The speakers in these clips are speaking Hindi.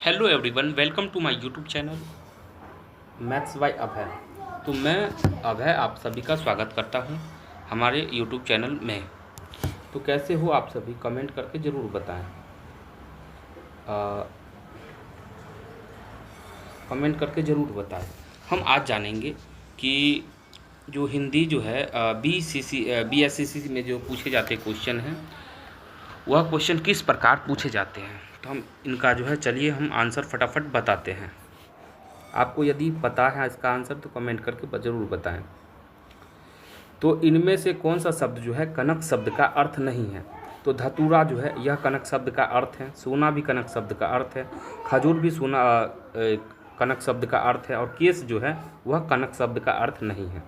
Hello everyone, welcome to my YouTube channel maths by Abhay. तो मैं अभय आप सभी का स्वागत करता हूं हमारे यूट्यूब चैनल में। तो कैसे हो आप सभी, कमेंट करके ज़रूर बताएं। कमेंट करके ज़रूर बताएं। हम आज जानेंगे कि जो हिंदी जो है BSCC में जो पूछे जाते क्वेश्चन हैं, वह क्वेश्चन किस प्रकार पूछे जाते हैं। तो हम इनका जो है चलिए हम आंसर फटाफट बताते हैं। आपको यदि पता है इसका आंसर तो कमेंट करके ज़रूर बताएं। तो इनमें से कौन सा शब्द जो है कनक शब्द का अर्थ नहीं है। तो धतूरा जो है यह कनक शब्द का अर्थ है, सोना भी कनक शब्द का अर्थ है, खजूर भी सोना कनक शब्द का अर्थ है, और केस जो है वह कनक शब्द का अर्थ नहीं है।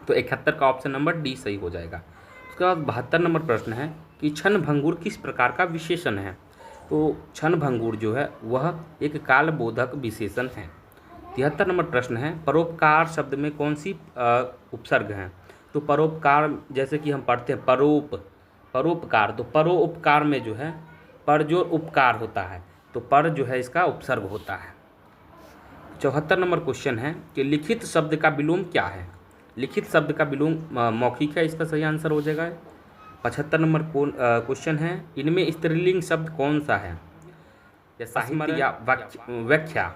तो 71 का ऑप्शन नंबर डी सही हो जाएगा। उसके बाद 72 नंबर प्रश्न है कि क्षण भंगुर किस प्रकार का विशेषण है। तो क्षण भंगुर जो है वह एक कालबोधक विशेषण है। 73 नंबर प्रश्न है परोपकार शब्द में कौन सी उपसर्ग हैं। तो परोपकार जैसे कि हम पढ़ते हैं परोपकार, तो परोपकार में जो है पर जो उपकार होता है तो पर जो है इसका उपसर्ग होता है। 74 नंबर क्वेश्चन है कि लिखित शब्द का विलोम क्या है। लिखित शब्द का विलोम मौखिक है, इसका सही आंसर हो जाएगा। 75 नंबर क्वेश्चन है इनमें स्त्रीलिंग शब्द कौन सा है, या साहित्य या व्याख्या।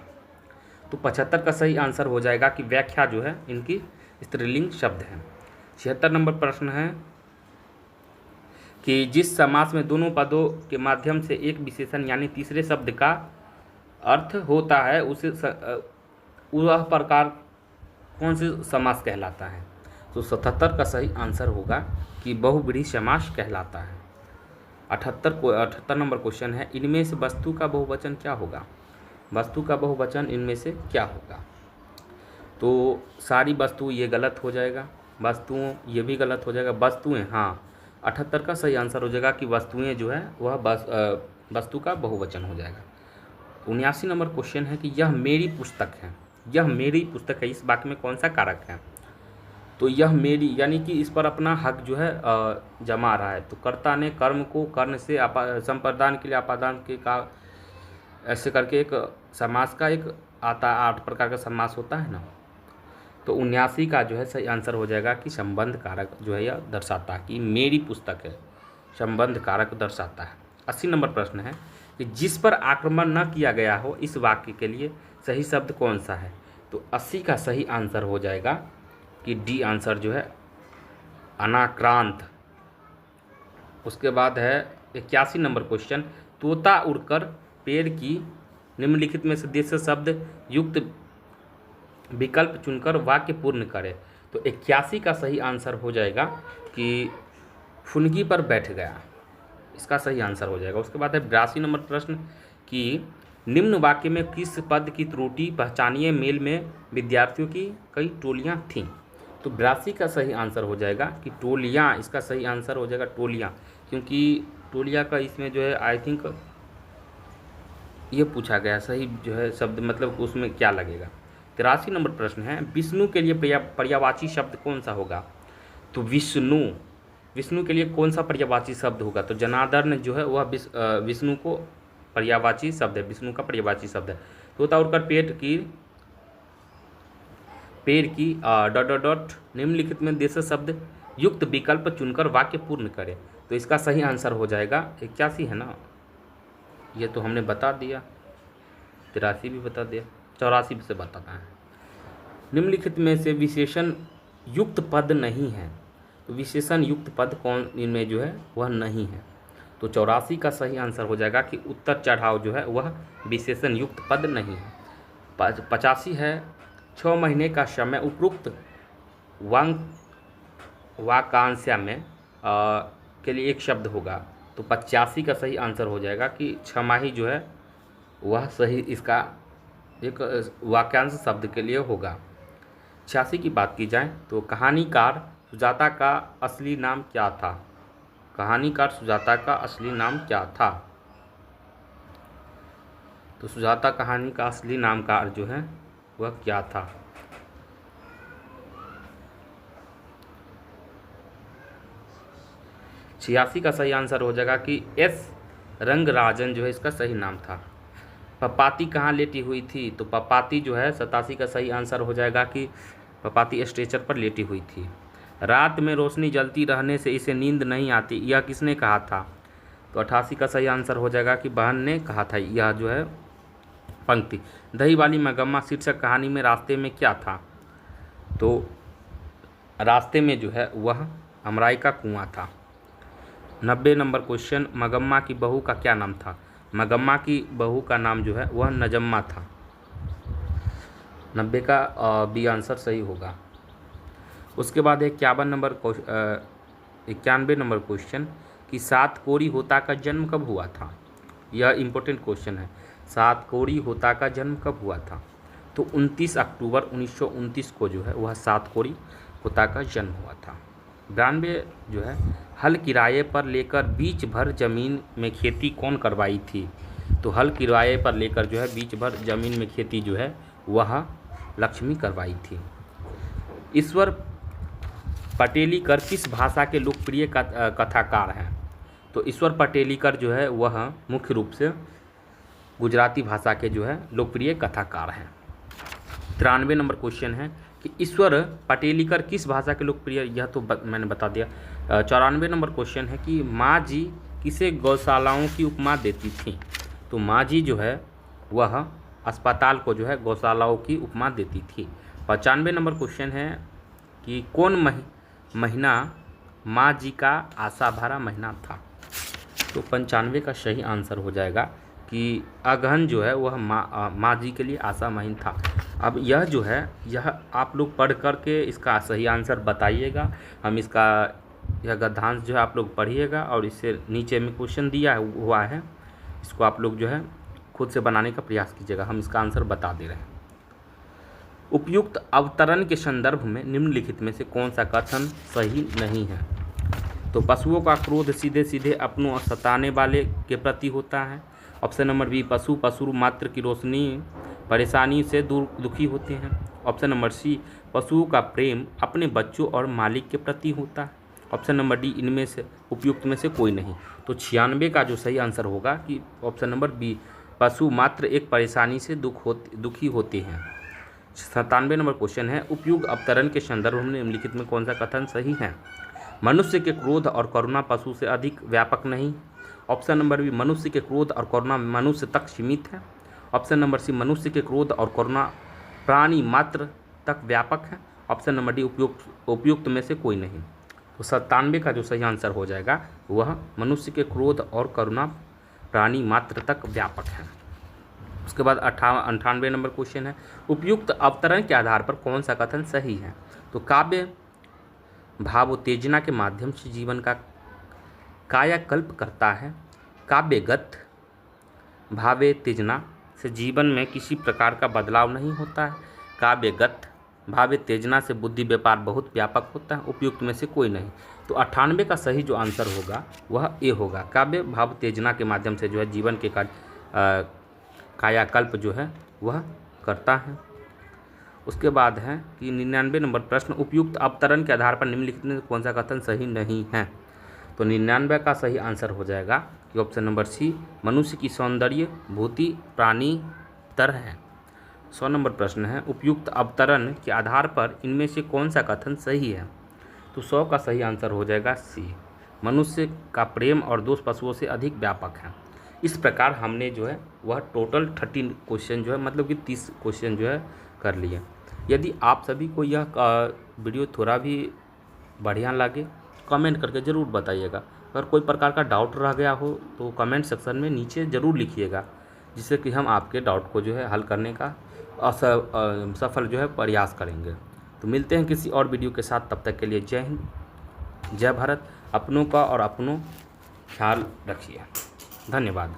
तो 75 का सही आंसर हो जाएगा कि व्याख्या जो है इनकी स्त्रीलिंग शब्द है। 76 नंबर प्रश्न है कि जिस समास में दोनों पदों के माध्यम से एक विशेषण यानी तीसरे शब्द का अर्थ होता है उसे वह प्रकार कौन से समास कहलाता है। तो 77 का सही आंसर होगा कि बहुव्रीहि समास कहलाता है। 78 नंबर क्वेश्चन है इनमें से वस्तु का बहुवचन क्या होगा। वस्तु का बहुवचन इनमें से क्या होगा। तो सारी वस्तु ये गलत हो जाएगा, वस्तुओं ये भी गलत हो जाएगा, वस्तुएं हाँ। 78 का सही आंसर हो जाएगा कि वस्तुएं जो है वह वस्तु का बहुवचन हो जाएगा। 79 नंबर क्वेश्चन है कि यह मेरी पुस्तक है। यह मेरी पुस्तक है, इस वाक्य में कौन सा कारक है। तो यह मेरी यानी कि इस पर अपना हक जो है जमा रहा है। तो कर्ता ने कर्म को कर्ण से संप्रदान के लिए अपादान के का ऐसे करके एक समास का एक आता 8 प्रकार का समास होता है ना। तो 79 का जो है सही आंसर हो जाएगा कि संबंध कारक जो है यह दर्शाता है कि मेरी पुस्तक है, संबंध कारक दर्शाता है। 80 नंबर प्रश्न है कि जिस पर आक्रमण न किया गया हो इस वाक्य के लिए सही शब्द कौन सा है। तो 80 का सही आंसर हो जाएगा कि डी आंसर जो है अनाक्रांत। उसके बाद है 81 नंबर क्वेश्चन तोता उड़कर पेड़ की निम्नलिखित में से देश शब्द युक्त विकल्प चुनकर वाक्य पूर्ण करें। तो 81 का सही आंसर हो जाएगा कि फुनगी पर बैठ गया, इसका सही आंसर हो जाएगा। उसके बाद है 82 नंबर प्रश्न कि निम्न वाक्य में किस पद की त्रुटि पहचानिए। मेल में विद्यार्थियों की कई टोलियां थीं। तो 82 का सही आंसर हो जाएगा कि टोलियां, इसका सही आंसर हो जाएगा टोलियां, क्योंकि टोलियां का इसमें जो है आई थिंक ये पूछा गया सही जो है शब्द, मतलब उसमें क्या लगेगा। 83 नंबर प्रश्न है विष्णु के लिए पर्यायवाची शब्द कौन सा होगा। तो विष्णु के लिए कौन सा पर्यायवाची शब्द होगा। तो जनार्दन जो है वह विष्णु को पर्यायवाची शब्द है, विष्णु का पर्यायवाची शब्द है। तोता उड़कर पेड़ की डॉट डॉट डॉट निम्नलिखित में देश शब्द युक्त विकल्प चुनकर वाक्य पूर्ण करें। तो इसका सही आंसर हो जाएगा 81 है ना, ये तो हमने बता दिया, 83 भी बता दिया, 84 से बताना है। निम्नलिखित में से विशेषण युक्त पद नहीं है। तो विशेषण युक्त पद कौन इनमें जो है वह नहीं है। तो 84 का सही आंसर हो जाएगा कि उत्तर चढ़ाव जो है वह विशेषण युक्त पद नहीं है। 85 है 6 महीने का समय उपरोक्त वाक्यांश में के लिए एक शब्द होगा। तो 85 का सही आंसर हो जाएगा कि छमाही जो है वह सही इसका एक वाक्यांश शब्द के लिए होगा। 86 की बात की जाए तो कहानीकार सुजाता का असली नाम क्या था। कहानीकार सुजाता का असली नाम क्या था। तो सुजाता कहानी का असली नामकार जो है वह क्या था। छियासी का सही आंसर हो जाएगा कि एस रंगराजन जो है इसका सही नाम था। पपाती कहाँ लेटी हुई थी? तो पपाती जो है 87 का सही आंसर हो जाएगा कि पपाती स्ट्रेचर पर लेटी हुई थी। रात में रोशनी जलती रहने से इसे नींद नहीं आती, यह किसने कहा था? तो 88 का सही आंसर हो जाएगा कि बहन ने कहा था यह जो है पंक्ति। दही वाली मगम्मा शीर्षक कहानी में रास्ते में क्या था? तो रास्ते में जो है वह अमराई का कुआं था। 90 नंबर क्वेश्चन, मगम्मा की बहू का क्या नाम था? मगम्मा की बहू का नाम जो है वह नजम्मा था। 90 का बी आंसर सही होगा। उसके बाद 91 नंबर क्वेश्चन कि सात कोरी होता का जन्म कब हुआ था? यह इंपॉर्टेंट क्वेश्चन है। सात कोरी होता का जन्म कब हुआ था? तो 29 अक्टूबर 1929 को जो है वह सात कोरी होता का जन्म हुआ था। 92 जो है, हल किराए पर लेकर बीच भर जमीन में खेती कौन करवाई थी? तो हल किराए पर लेकर जो है बीच भर जमीन में खेती जो है वह लक्ष्मी करवाई थी। ईश्वर पटेलीकर किस भाषा के लोकप्रिय कथाकार हैं? तो ईश्वर पटेलीकर जो है वह मुख्य रूप से गुजराती भाषा के जो है लोकप्रिय कथाकार हैं। 93 नंबर क्वेश्चन है कि ईश्वर पटेलीकर किस भाषा के लोकप्रिय, यह तो मैंने बता दिया। 94 नंबर क्वेश्चन है कि माँ जी किसे गौशालाओं की उपमा देती थी? तो माँ जी जो है वह अस्पताल को जो है गौशालाओं की उपमा देती थी। 95 नंबर क्वेश्चन है कि कौन महीना माँ जी का आशा भरा महीना था? तो 95 का सही आंसर हो जाएगा कि अगहन जो है वह माँ जी के लिए आशा महीन था। अब यह जो है यह आप लोग पढ़ कर के इसका सही आंसर बताइएगा। हम इसका यह गद्यांश जो है आप लोग पढ़िएगा और इससे नीचे में क्वेश्चन दिया हुआ है, इसको आप लोग जो है खुद से बनाने का प्रयास कीजिएगा। हम इसका आंसर बता दे रहे हैं। उपयुक्त अवतरण के संदर्भ में निम्नलिखित में से कौन सा कथन सही नहीं है? तो पशुओं का क्रोध सीधे सीधे अपनों और सताने वाले के प्रति होता है। ऑप्शन नंबर बी, पशु मात्र की रोशनी परेशानी से दुखी होते हैं। ऑप्शन नंबर सी, पशुओं का प्रेम अपने बच्चों और मालिक के प्रति होता है। ऑप्शन नंबर डी, इनमें से उपयुक्त में से कोई नहीं। तो 96 का जो सही आंसर होगा कि ऑप्शन नंबर बी, पशु मात्र एक परेशानी से दुखी होते हैं। 97 नंबर क्वेश्चन है, उपयुक्त अवतरण के संदर्भ में निम्नलिखित में कौन सा कथन सही है? मनुष्य के क्रोध और करुणा पशु से अधिक व्यापक नहीं। ऑप्शन नंबर बी, मनुष्य के क्रोध और करुणा मनुष्य तक सीमित है। ऑप्शन नंबर सी, मनुष्य के क्रोध और करुणा प्राणी मात्र तक व्यापक है। ऑप्शन नंबर डी, उपयुक्त में से कोई नहीं। तो 97 का जो सही आंसर हो जाएगा वह मनुष्य के क्रोध और करुणा प्राणी मात्र तक व्यापक है। उसके बाद 98 नंबर क्वेश्चन है, उपयुक्त अवतरण के आधार पर कौन सा कथन सही है? तो काव्य भावोत्तेजना के माध्यम से जीवन का कायाकल्प करता है। काव्यगत भावोत्तेजना से जीवन में किसी प्रकार का बदलाव नहीं होता है। काव्यगत भावोत्तेजना से बुद्धि व्यापार बहुत व्यापक होता है। उपयुक्त में से कोई नहीं। तो 98 का सही जो आंसर होगा वह ए होगा। काव्य भावोत्तेजना के माध्यम से जो है जीवन के कायाकल्प जो है वह करता है। उसके बाद है कि 99 नंबर प्रश्न, उपयुक्त अवतरण के आधार पर निम्नलिखित में कौन सा कथन सही नहीं है? तो 99 का सही आंसर हो जाएगा कि ऑप्शन नंबर सी, मनुष्य की सौंदर्य भूति प्राणी तरह है। 100 नंबर प्रश्न है, उपयुक्त अवतरण के आधार पर इनमें से कौन सा कथन सही है? तो 100 का सही आंसर हो जाएगा सी, मनुष्य का प्रेम और दोष पशुओं से अधिक व्यापक है। इस प्रकार हमने जो है वह टोटल 13 क्वेश्चन जो है मतलब कि 30 क्वेश्चन जो है कर लिए। यदि आप सभी को यह वीडियो थोड़ा भी बढ़िया लगे कमेंट करके ज़रूर बताइएगा। अगर कोई प्रकार का डाउट रह गया हो तो कमेंट सेक्शन में नीचे ज़रूर लिखिएगा, जिससे कि हम आपके डाउट को जो है हल करने का सफल जो है प्रयास करेंगे। तो मिलते हैं किसी और वीडियो के साथ, तब तक के लिए जय हिंद, जय भारत। अपनों का और अपनों ख्याल रखिए। धन्यवाद।